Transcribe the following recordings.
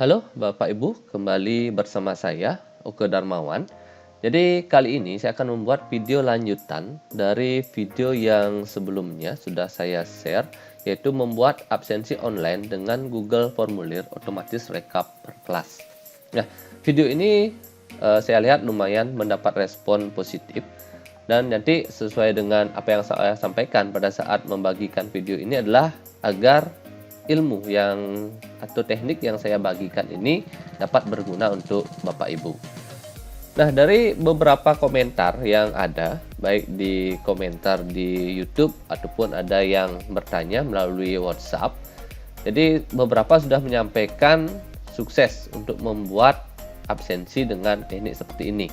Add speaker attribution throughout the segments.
Speaker 1: Halo Bapak Ibu, kembali bersama saya Oke Darmawan. Jadi kali ini saya akan membuat video lanjutan dari video yang sebelumnya sudah saya share, yaitu membuat absensi online dengan Google Formulir otomatis rekap per kelas. Nah, video ini saya lihat lumayan mendapat respon positif, dan nanti sesuai dengan apa yang saya sampaikan pada saat membagikan video ini adalah agar ilmu yang atau teknik yang saya bagikan ini dapat berguna untuk Bapak Ibu. Nah, dari beberapa komentar yang ada, baik di komentar di YouTube ataupun ada yang bertanya melalui WhatsApp, jadi beberapa sudah menyampaikan sukses untuk membuat absensi dengan teknik seperti ini.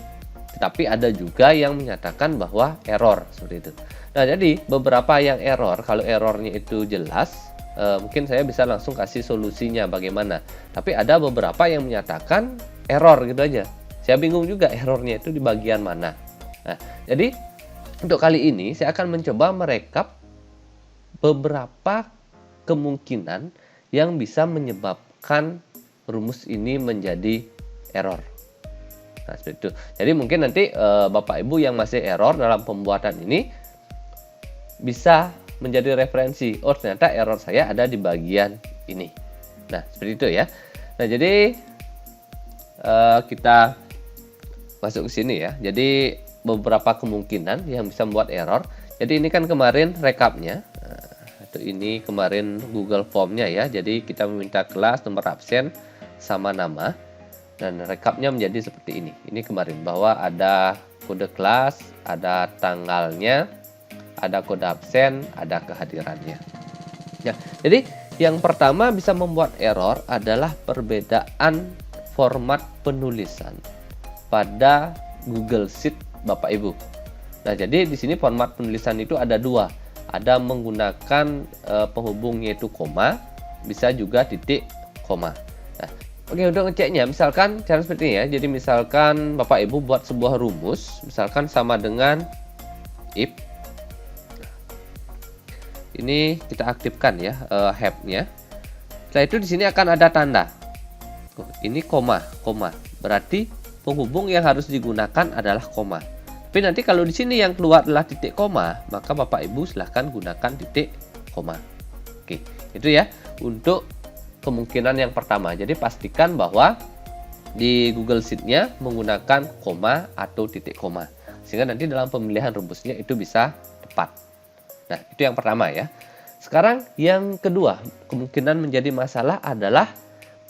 Speaker 1: Tetapi ada juga yang menyatakan bahwa error seperti itu. Nah, jadi beberapa yang error, kalau errornya itu jelas, mungkin saya bisa langsung kasih solusinya bagaimana. Tapi ada beberapa yang menyatakan error gitu aja. Saya bingung juga errornya itu di bagian mana. Nah, jadi untuk kali ini saya akan mencoba merekap beberapa kemungkinan yang bisa menyebabkan rumus ini menjadi error. Nah, seperti itu. Jadi mungkin nanti Bapak Ibu yang masih error dalam pembuatan ini bisa menjadi referensi. Oh, ternyata error saya ada di bagian ini. Nah, seperti itu ya. Nah, jadi kita masuk ke sini ya. Jadi beberapa kemungkinan yang bisa membuat error. Jadi ini kan kemarin rekapnya. Atau ini kemarin Google Form-nya ya. Jadi kita meminta kelas, nomor absen, sama nama. Dan rekapnya menjadi seperti ini. Ini kemarin bahwa ada kode kelas, ada tanggalnya, ada kode absen, ada kehadirannya. Ya, jadi yang pertama bisa membuat error adalah perbedaan format penulisan pada Google Sheet Bapak Ibu. Nah, jadi di sini format penulisan itu ada dua. Ada menggunakan penghubung yaitu koma, bisa juga titik koma. Nah, oke, untuk ngeceknya misalkan cara seperti ini ya. Jadi misalkan Bapak Ibu buat sebuah rumus, misalkan sama dengan if. Ini kita aktifkan ya have-nya. Setelah itu di sini akan ada tanda. Ini koma. Berarti penghubung yang harus digunakan adalah koma. Tapi nanti kalau di sini yang keluar adalah titik koma, maka Bapak Ibu silahkan gunakan titik koma. Oke, itu ya untuk kemungkinan yang pertama. Jadi pastikan bahwa di Google Sheet-nya menggunakan koma atau titik koma, sehingga nanti dalam pemilihan rumusnya itu bisa tepat. Nah, itu yang pertama ya. Sekarang yang kedua, kemungkinan menjadi masalah adalah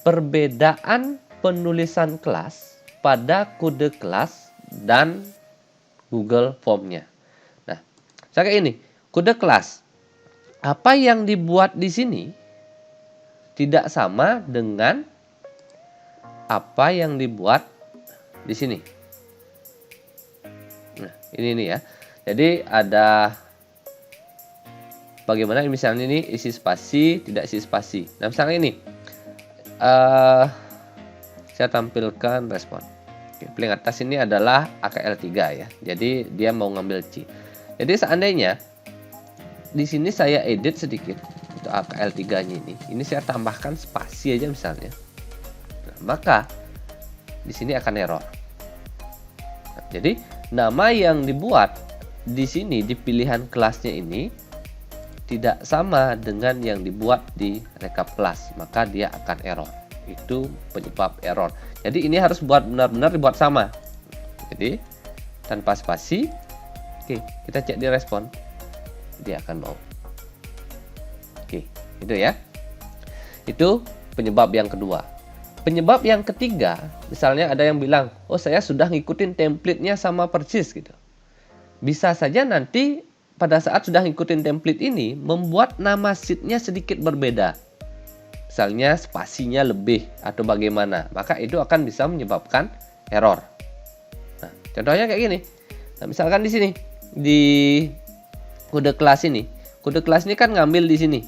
Speaker 1: perbedaan penulisan kelas pada kode kelas dan Google Form-nya. Nah, saya kayak ini, kode kelas. Apa yang dibuat di sini tidak sama dengan apa yang dibuat di sini. Nah, ini ya. Jadi ada bagaimana misalnya ini isi spasi, tidak isi spasi. Nah, misalnya ini saya tampilkan respon. Oke, paling atas ini adalah AKL3 ya. Jadi dia mau ngambil C. Jadi seandainya di sini saya edit sedikit untuk AKL3-nya ini saya tambahkan spasi aja misalnya. Nah, maka di sini akan error. Nah, jadi nama yang dibuat di sini di pilihan kelasnya ini tidak sama dengan yang dibuat di rekap kelas, maka dia akan error. Itu penyebab error. Jadi ini harus benar-benar dibuat sama. Jadi tanpa spasi. Oke, kita cek di respon. Dia akan mau. Oke, itu ya. Itu penyebab yang kedua. Penyebab yang ketiga, misalnya ada yang bilang, oh saya sudah ngikutin template-nya sama persis gitu. Bisa saja nanti pada saat sudah ngikutin template ini membuat nama sheet-nya sedikit berbeda. Misalnya spasinya lebih atau bagaimana, maka itu akan bisa menyebabkan error. Nah, contohnya kayak gini. Nah, misalkan di sini di kode kelas ini kan ngambil di sini.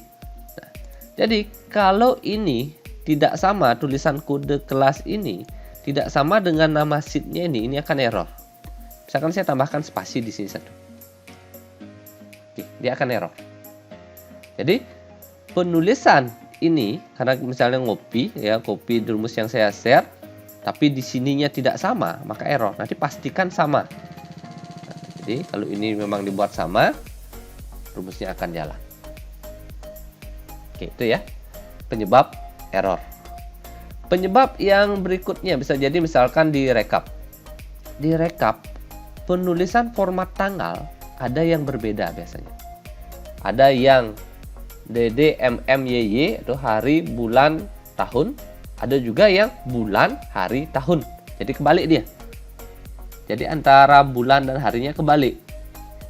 Speaker 1: Nah, jadi kalau ini tidak sama, tulisan kode kelas ini tidak sama dengan nama sheet-nya ini akan error. Misalkan saya tambahkan spasi di sini satu. Dia akan error. Jadi penulisan ini karena misalnya ngopi ya, kopi di rumus yang saya share, tapi di sininya tidak sama, maka error. Nanti pastikan sama. Nah, jadi kalau ini memang dibuat sama, rumusnya akan jalan. Oke, itu ya penyebab error. Penyebab yang berikutnya bisa jadi misalkan di rekap. Di rekap, penulisan format tanggal ada yang berbeda biasanya. Ada yang DD, MM, YY itu hari, bulan, tahun. Ada juga yang bulan, hari, tahun. Jadi kebalik dia. Jadi antara bulan dan harinya kebalik.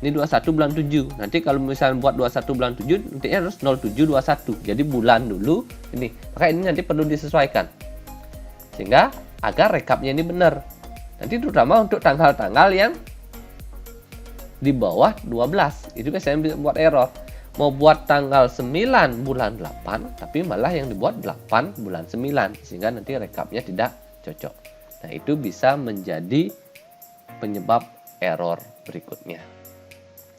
Speaker 1: Ini 21 bulan 7. Nanti kalau misalnya buat 21 bulan 7, nanti harus 0721. Jadi bulan dulu ini. Maka ini nanti perlu disesuaikan. Sehingga agar rekapnya ini benar. Nanti terutama untuk tanggal-tanggal yang di bawah 12. Itu biasanya buat error. Mau buat tanggal 9 bulan 8, tapi malah yang dibuat 8 bulan 9. Sehingga nanti rekapnya tidak cocok. Nah, itu bisa menjadi penyebab error berikutnya.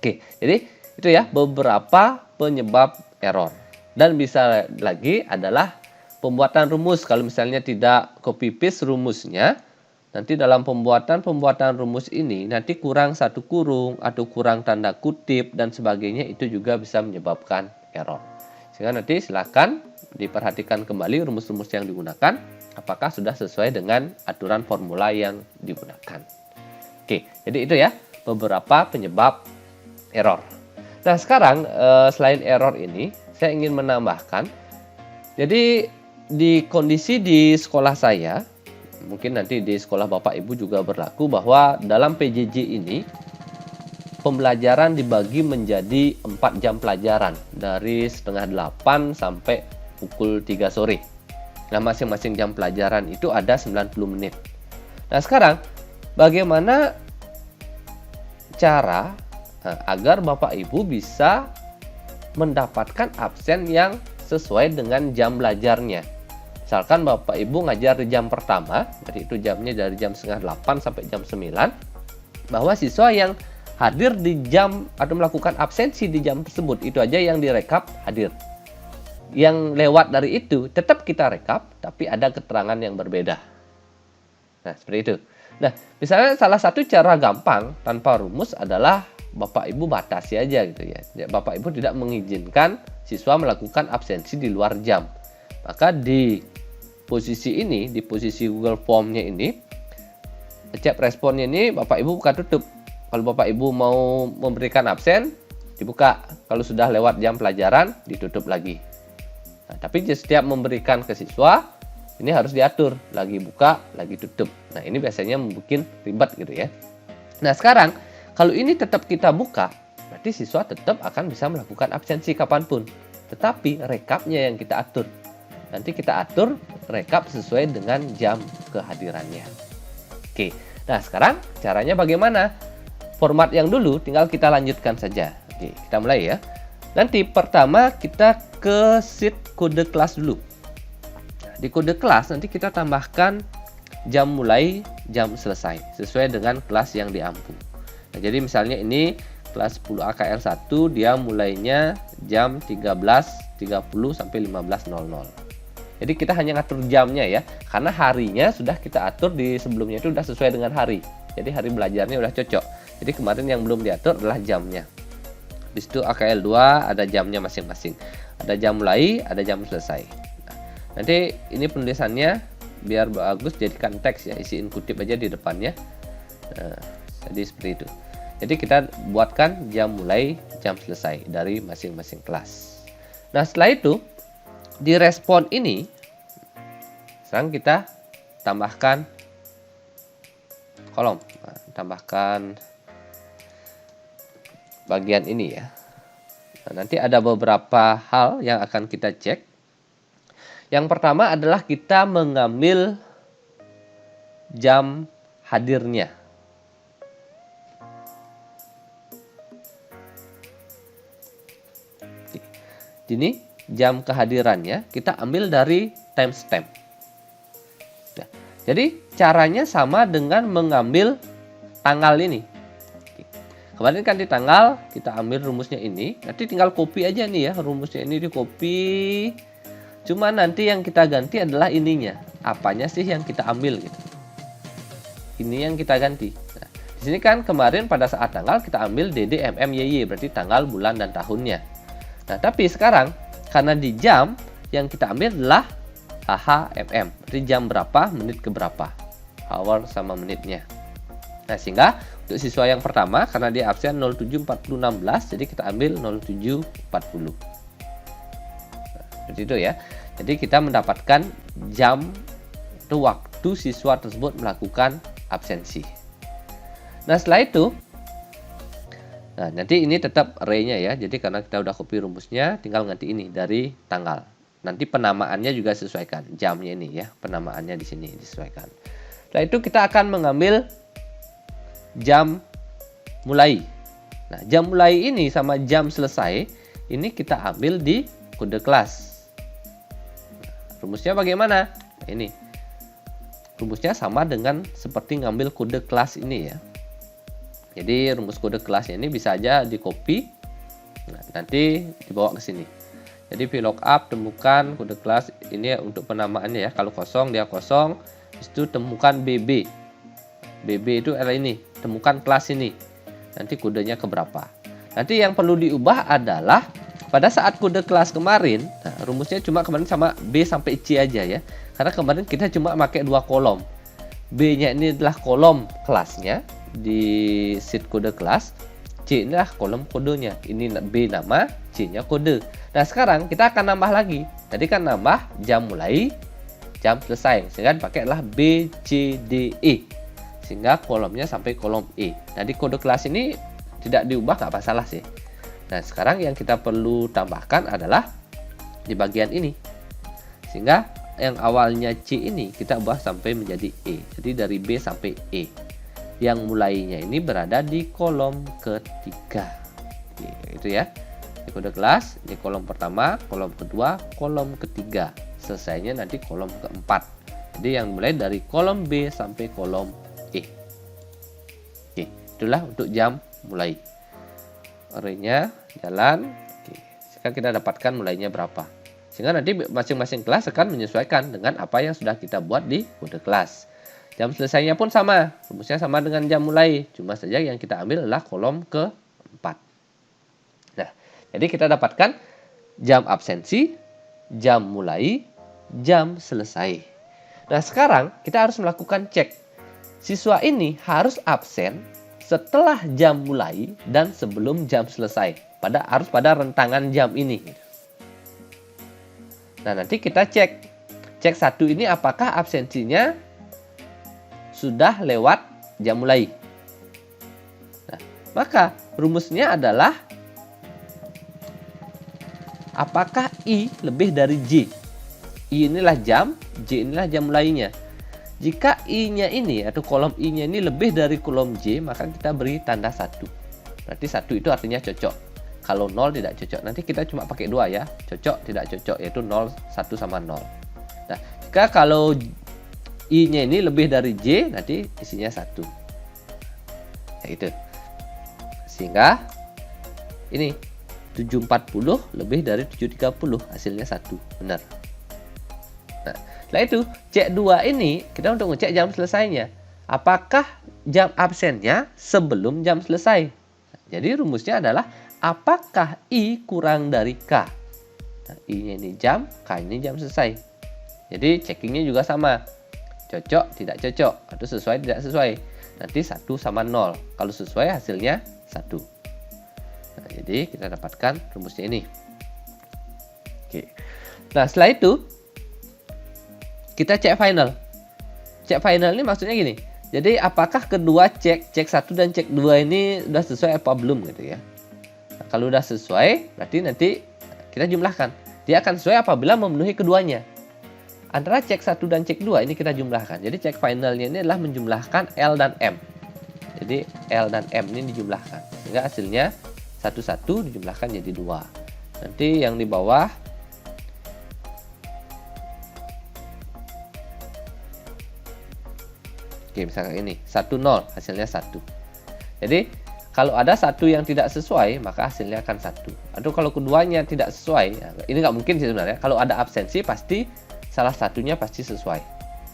Speaker 1: Oke, jadi itu ya beberapa penyebab error. Dan bisa lagi adalah pembuatan rumus. Kalau misalnya tidak copy paste rumusnya, nanti dalam pembuatan rumus ini nanti kurang satu kurung atau kurang tanda kutip dan sebagainya, itu juga bisa menyebabkan error. Sehingga nanti silakan diperhatikan kembali rumus-rumus yang digunakan apakah sudah sesuai dengan aturan formula yang digunakan. Oke, jadi itu ya beberapa penyebab error. Nah, sekarang selain error ini saya ingin menambahkan, jadi di kondisi di sekolah saya, mungkin nanti di sekolah Bapak Ibu juga berlaku, bahwa dalam PJJ ini pembelajaran dibagi menjadi 4 jam pelajaran dari setengah 8 sampai pukul 3 sore. Nah, masing-masing jam pelajaran itu ada 90 menit. Nah, sekarang bagaimana cara agar Bapak Ibu bisa mendapatkan absen yang sesuai dengan jam belajarnya? Misalkan Bapak Ibu ngajar di jam pertama, jadi itu jamnya dari jam setengah 8 sampai jam 9, bahwa siswa yang hadir di jam atau melakukan absensi di jam tersebut, itu aja yang direkap hadir. Yang lewat dari itu tetap kita rekap, tapi ada keterangan yang berbeda. Nah, seperti itu. Nah, misalnya salah satu cara gampang tanpa rumus adalah Bapak Ibu batasi aja gitu ya. Bapak Ibu tidak mengizinkan siswa melakukan absensi di luar jam. Maka di posisi ini, di posisi Google Form-nya ini, chat responnya ini Bapak Ibu buka tutup. Kalau Bapak Ibu mau memberikan absen, dibuka. Kalau sudah lewat jam pelajaran, ditutup lagi. Nah, tapi setiap memberikan ke siswa, ini harus diatur. Lagi buka, lagi tutup. Nah, ini biasanya membuat ribet gitu ya. Nah, sekarang kalau ini tetap kita buka, berarti siswa tetap akan bisa melakukan absensi kapanpun. Tetapi rekapnya yang kita atur. Nanti kita atur rekap sesuai dengan jam kehadirannya. Oke, nah sekarang caranya bagaimana? Format yang dulu tinggal kita lanjutkan saja. Oke, kita mulai ya. Nanti pertama kita ke sheet kode kelas dulu. Nah, di kode kelas nanti kita tambahkan jam mulai, jam selesai. Sesuai dengan kelas yang diampu. Nah, jadi misalnya ini kelas 10 AKR 1, dia mulainya jam 13.30 sampai 15.00. Jadi kita hanya ngatur jamnya ya, karena harinya sudah kita atur di sebelumnya itu sudah sesuai dengan hari. Jadi hari belajarnya sudah cocok. Jadi kemarin yang belum diatur adalah jamnya. Di situ AKL 2 ada jamnya masing-masing. Ada jam mulai, ada jam selesai. Nah, nanti ini penulisannya biar bagus jadikan teks ya, isiin kutip aja di depannya. Nah, jadi seperti itu. Jadi kita buatkan jam mulai, jam selesai dari masing-masing kelas. Nah, setelah itu di respon ini sekarang kita tambahkan kolom. Nah, tambahkan bagian ini ya. Nah, nanti ada beberapa hal yang akan kita cek. Yang pertama adalah kita mengambil jam hadirnya. Ini jam kehadirannya kita ambil dari timestamp. Nah, jadi caranya sama dengan mengambil tanggal ini. Kemarin kan di tanggal kita ambil rumusnya ini, nanti tinggal copy aja nih ya, rumusnya ini di copy. Cuma nanti yang kita ganti adalah ininya. Apanya sih yang kita ambil gitu. Ini yang kita ganti. Nah, di sini kan kemarin pada saat tanggal kita ambil DD, MM, YY, berarti tanggal, bulan, dan tahunnya. Nah, tapi sekarang karena di jam yang kita ambil adalah HH, MM. Berarti jam berapa, menit ke berapa. Hour sama menitnya. Nah, sehingga untuk siswa yang pertama, karena dia absen 07.40.16, jadi kita ambil 07.40. Nah, seperti itu ya. Jadi kita mendapatkan jam atau waktu siswa tersebut melakukan absensi. Nah, setelah itu, nah nanti ini tetap array-nya ya. Jadi karena kita udah copy rumusnya, tinggal ganti ini dari tanggal. Nanti penamaannya juga sesuaikan. Jamnya ini ya, penamaannya di sini disesuaikan. Setelah itu kita akan mengambil jam mulai. Nah, jam mulai ini sama jam selesai ini kita ambil di kode kelas. Nah, rumusnya bagaimana? Nah, ini rumusnya sama dengan seperti ngambil kode kelas ini ya. Jadi rumus kode kelasnya ini bisa aja di copy, nah, nanti dibawa ke sini. Jadi VLOOKUP temukan kode kelas ini untuk penamaannya ya. Kalau kosong dia kosong, itu temukan BB. BB itu adalah ini, temukan kelas ini. Nanti kodenya keberapa. Nanti yang perlu diubah adalah pada saat kode kelas kemarin, nah, rumusnya cuma kemarin sama B sampai C aja ya. Karena kemarin kita cuma pakai 2 kolom. B-nya ini adalah kolom kelasnya di sheet kode kelas. C inilah kolom kodenya. Ini B nama, C-nya kode. Nah, sekarang kita akan nambah lagi. Tadi kan nambah jam mulai, jam selesai. Sehingga pakailah B, C, D, E. Sehingga kolomnya sampai kolom E. Nah, di kode kelas ini tidak diubah, nggak masalah sih. Nah, sekarang yang kita perlu tambahkan adalah di bagian ini. Sehingga yang awalnya C ini kita ubah sampai menjadi E. Jadi dari B sampai E. Yang mulainya ini berada di kolom ketiga. Itu ya. Di kode kelas, di kolom pertama, kolom kedua, kolom ketiga. Selesainya nanti kolom keempat. Jadi yang mulai dari kolom B sampai kolom E. Oke, itulah untuk jam mulai. Array-nya jalan. Oke, sekarang kita dapatkan mulainya berapa. Sehingga nanti masing-masing kelas akan menyesuaikan dengan apa yang sudah kita buat di kode kelas. Jam selesainya pun sama. Rumusnya sama dengan jam mulai. Cuma saja yang kita ambil adalah kolom keempat. Nah, jadi kita dapatkan jam absensi, jam mulai, jam selesai. Nah, sekarang kita harus melakukan cek. Siswa ini harus absen setelah jam mulai dan sebelum jam selesai. Harus pada rentangan jam ini. Nah, nanti kita cek. Cek satu ini apakah absensinya sudah lewat jam mulai. Nah, maka rumusnya adalah apakah I lebih dari J. I inilah jam, J inilah jam mulainya. Jika I-nya ini atau kolom I-nya ini lebih dari kolom J, maka kita beri tanda 1. Berarti 1 itu artinya cocok. Kalau 0 tidak cocok. Nanti kita cuma pakai 2 ya. Cocok, tidak cocok, yaitu 0, 1 sama 0. Nah, jika kalau I-nya ini lebih dari J, nanti isinya 1. Nah, itu. Sehingga ini 740 lebih dari 730, hasilnya 1. Benar. Nah, setelah itu, cek 2 ini kita untuk ngecek jam selesainya. Apakah jam absennya sebelum jam selesai? Nah, jadi rumusnya adalah apakah I kurang dari K? Nah, I-nya ini jam, K ini jam selesai. Jadi checkingnya juga sama. Cocok, tidak cocok, atau sesuai, tidak sesuai. Nanti 1 sama 0. Kalau sesuai hasilnya 1. Nah, jadi kita dapatkan rumusnya ini. Oke. Nah, setelah itu kita cek final. Cek final ini maksudnya gini. Jadi apakah kedua cek 1 dan cek 2 ini sudah sesuai apa belum gitu ya. Nah, kalau sudah sesuai, berarti nanti kita jumlahkan. Dia akan sesuai apabila memenuhi keduanya. Antara cek 1 dan cek 2 ini kita jumlahkan. Jadi cek finalnya ini adalah menjumlahkan L dan M. Jadi L dan M ini dijumlahkan. Sehingga hasilnya 1 dijumlahkan jadi 2. Nanti yang di bawah oke, misalkan ini 1 0 hasilnya 1. Jadi Kalau ada satu yang tidak sesuai, maka hasilnya akan satu. Atau kalau keduanya tidak sesuai, ya, ini nggak mungkin sih sebenarnya. Kalau ada absensi, pasti salah satunya pasti sesuai.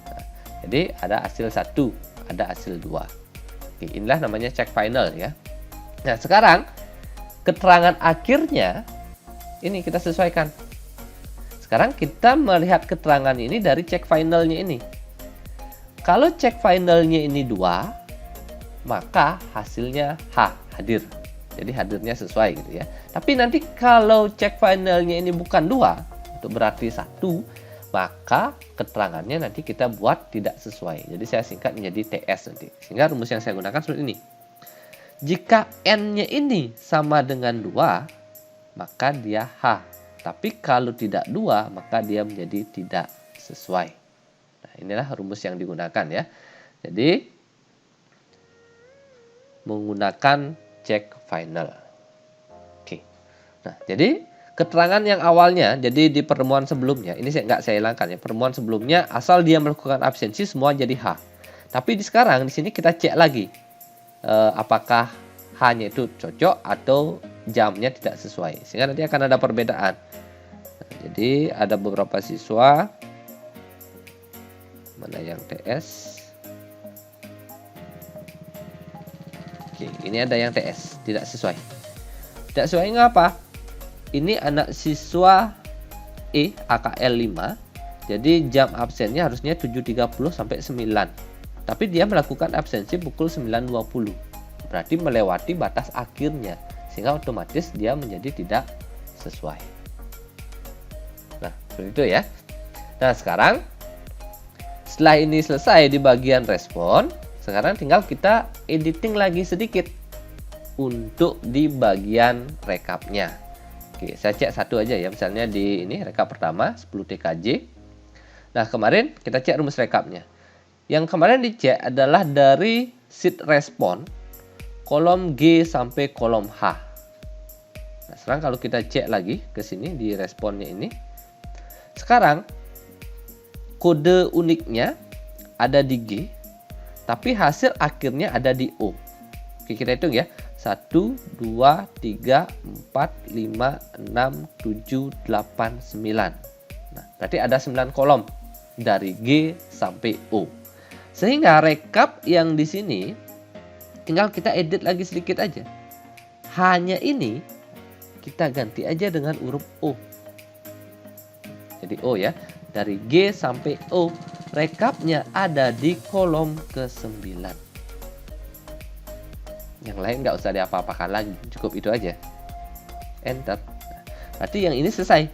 Speaker 1: Nah, jadi ada hasil 1, ada hasil 2. Oke, inilah namanya check final ya. Nah, sekarang keterangan akhirnya ini kita sesuaikan. Sekarang kita melihat keterangan ini dari check finalnya ini. Kalau check finalnya ini 2, maka hasilnya H, hadir. Jadi hadirnya sesuai gitu ya. Tapi nanti kalau check finalnya ini bukan 2, itu berarti 1, maka keterangannya nanti kita buat tidak sesuai. Jadi saya singkat menjadi TS nanti. Sehingga rumus yang saya gunakan seperti ini. Jika N-nya ini sama dengan 2, maka dia H. Tapi kalau tidak 2, maka dia menjadi tidak sesuai. Nah, inilah rumus yang digunakan ya. Jadi, menggunakan check final. Oke. Nah, jadi keterangan yang awalnya, jadi di pertemuan sebelumnya, ini nggak saya hilangkan ya. Pertemuan sebelumnya, asal dia melakukan absensi, semua jadi H. Tapi sekarang, di sini kita cek lagi. Apakah H-nya itu cocok atau jamnya tidak sesuai. Sehingga nanti akan ada perbedaan. Nah, jadi ada beberapa siswa. Mana yang TS? Oke, ini ada yang TS, tidak sesuai. Tidak sesuai ngapa? Ini anak siswa E AKL 5. Jadi jam absennya harusnya 7.30 sampai 9. Tapi dia melakukan absensi pukul 9.20. Berarti melewati batas akhirnya. Sehingga otomatis dia menjadi tidak sesuai. Nah, seperti itu ya. Nah, sekarang setelah ini selesai di bagian respon, sekarang tinggal kita editing lagi sedikit untuk di bagian rekapnya. Oke, saya cek satu aja ya. Misalnya di ini rekap pertama 10 TKJ. Nah, kemarin kita cek rumus rekapnya. Yang kemarin dicek adalah dari sheet respon kolom G sampai kolom H. Nah, sekarang kalau kita cek lagi ke sini di responnya ini. Sekarang kode uniknya ada di G, tapi hasil akhirnya ada di O. Oke, kita hitung ya. 1, 2, 3, 4, 5, 6, 7, 8, 9. Nah, berarti ada 9 kolom dari G sampai O. Sehingga rekap yang di sini tinggal kita edit lagi sedikit aja. Hanya ini kita ganti aja dengan huruf O. Jadi O ya. Dari G sampai O. Rekapnya ada di kolom ke-9. Yang lain nggak usah diapa-apakan lagi. Cukup itu aja. Enter. Nah, berarti yang ini selesai.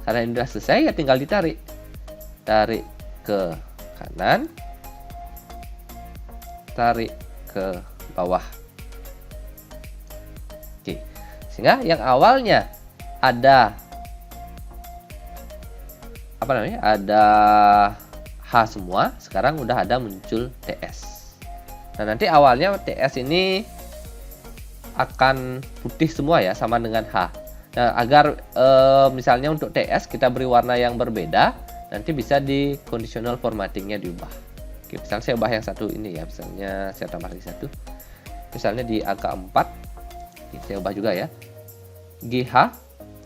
Speaker 1: Karena ini sudah selesai ya tinggal ditarik. Tarik ke kanan. Tarik ke bawah. Oke. Sehingga yang awalnya ada apa namanya? Ada H semua, sekarang udah ada muncul TS. Nah, nanti awalnya TS ini akan putih semua ya, sama dengan H. Nah, agar misalnya untuk TS kita beri warna yang berbeda, nanti bisa di conditional formattingnya diubah. Oke, misalnya saya ubah yang satu ini ya, misalnya saya tambah lagi satu. Misalnya di angka 4, ini saya ubah juga ya. GH,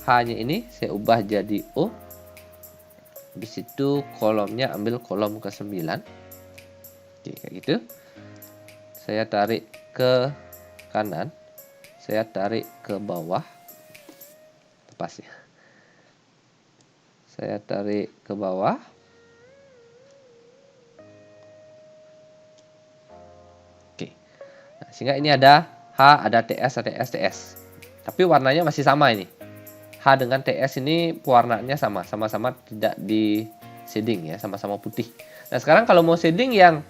Speaker 1: H-nya ini saya ubah jadi O. Habis itu kolomnya ambil kolom ke-9. Oke, kayak gitu. Saya tarik ke kanan. Saya tarik ke bawah. Lepas ya. Saya tarik ke bawah. Sehingga ini ada H, ada TS, ada TS. Tapi warnanya masih sama ini. H dengan TS ini pewarnaannya sama. Sama-sama tidak di shading ya. Sama-sama putih. Nah, sekarang kalau mau shading yang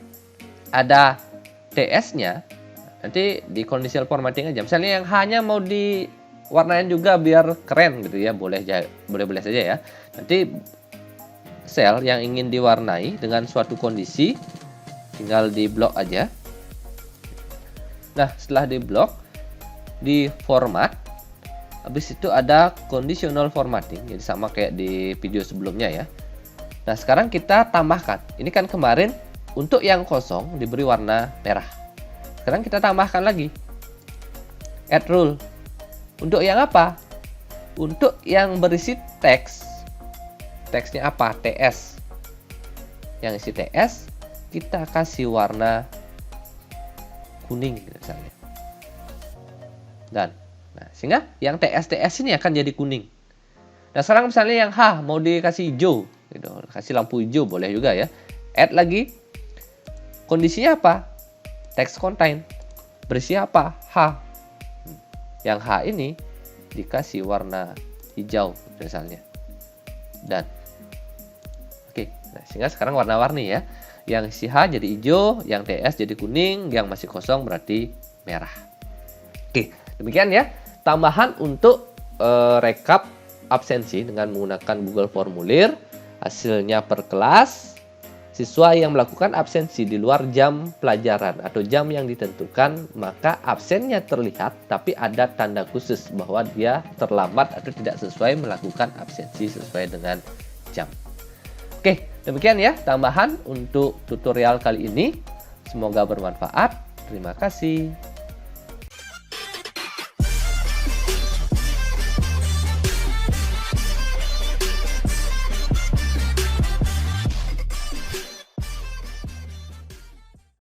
Speaker 1: ada TS-nya, nanti di conditional formatting aja. Misalnya yang H-nya mau diwarnain juga biar keren gitu ya. Boleh-boleh saja ya. Nanti sel yang ingin diwarnai dengan suatu kondisi, tinggal di blok aja. Nah, setelah di blok, di format, habis itu ada conditional formatting, jadi sama kayak di video sebelumnya ya. Nah, sekarang kita tambahkan. Ini kan kemarin untuk yang kosong diberi warna merah. Sekarang kita tambahkan lagi. add rule. Untuk yang apa? Untuk yang berisi teks. Teksnya apa? TS. Yang isi TS, kita kasih warna kuning misalnya. Dan sehingga yang TS ini akan jadi kuning. Nah, sekarang misalnya yang H mau dikasih hijau, gitu. Kasih lampu hijau boleh juga ya. Add lagi. Kondisinya apa? Text contain. Berisi apa? H. Yang H ini dikasih warna hijau misalnya. Dan sehingga sekarang warna-warni ya. Yang si H jadi hijau, yang TS jadi kuning, yang masih kosong berarti merah. Oke, demikian ya tambahan untuk rekap absensi dengan menggunakan Google Formulir. Hasilnya per kelas. Siswa yang melakukan absensi di luar jam pelajaran atau jam yang ditentukan, maka absennya terlihat tapi ada tanda khusus bahwa dia terlambat atau tidak sesuai melakukan absensi sesuai dengan jam. Oke, demikian ya tambahan untuk tutorial kali ini. Semoga bermanfaat. Terima kasih.